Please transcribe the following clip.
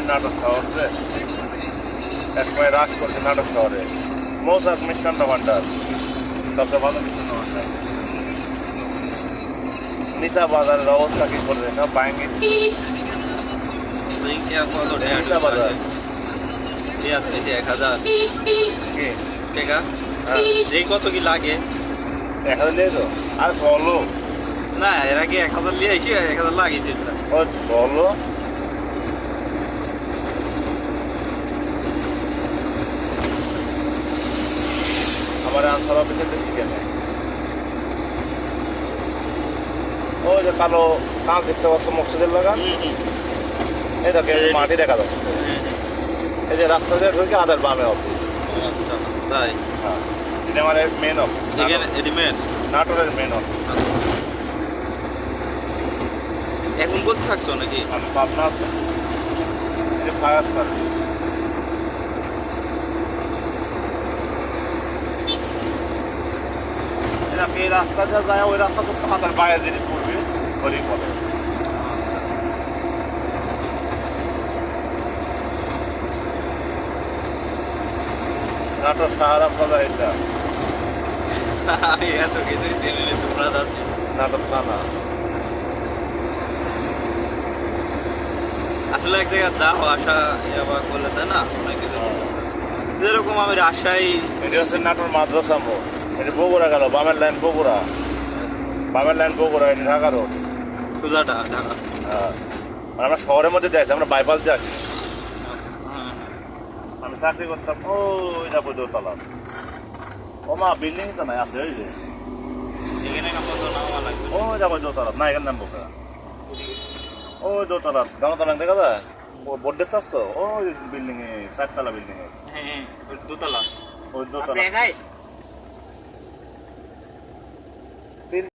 নাটক শহরে এক সময় রাজ করছে নাটক শহরে মৌসাক মিষ্টান্ন ভান্ডার সবচেয়ে ভালো মিষ্টান্ন ভান্ডার। নিশা বাজারের অবস্থা কি করে দেখা পায়েঙ্গে নিশা বাজার 1000 কি টাকা হ্যাঁ এই কত কি লাগে 1000 নিয়ে তো আর চলো না এর আগে 1000 নিয়ে এসে 1000 লাগিয়েছে ও চলো আমার আনসার অফিসে দেখি কেন ও যে কালো কাঁচ দেখতে পাচ্ছ মকসুদের লাগান এই দেখে মাটি দেখা যাচ্ছে এই যে রাস্তা দিয়ে ঢুকে আদার বামে অফিস আচ্ছা তাই হ্যাঁ এটা আমার মেন অফিস এখানে এটি মেন নাটোরের মেন অফিস এখন কোথায় থাকছো নাকি আমি পাবনা আছে এটা ফায়ার সার্ভিস এটা এই রাস্তা যা যায় ওই রাস্তা তো আদার বাইরে জিনিস পড়বে হরি বলে নাটোর সাহারা প্লাজা এটা আমি এত কিছুই চিনি না তোমরা যাচ্ছি নাটোর থানা আসলে এক জায়গায় যাও আসা ইয়াবা করলে তাই না অনেক কিছু যেরকম আমি রাজশাহী এটা হচ্ছে নাটোর মাদ্রাসা মোড় এটা বগুড়া গেল বামের লাইন বগুড়া এটা ঢাকা রোড সুজাটা ঢাকা মানে আমরা শহরের মধ্যে যাচ্ছি আমরা বাইপাস দিয়ে আসি হ্যাঁ আমি চাকরি করতাম ওই যাবো দোতলা ও মা বিল্ডিং তো নাই আছে ওই যে এখানে না কত নামা লাগবে ওই যাবো দোতলা না এখানে নামবো ওই দোতলা গামতলা দেখা যায় বোর্ড দেখতে আসছো ওই বিল্ডিং এ 4 তলা বিল্ডিং এ হ্যাঁ দোতলা ওই দোতলা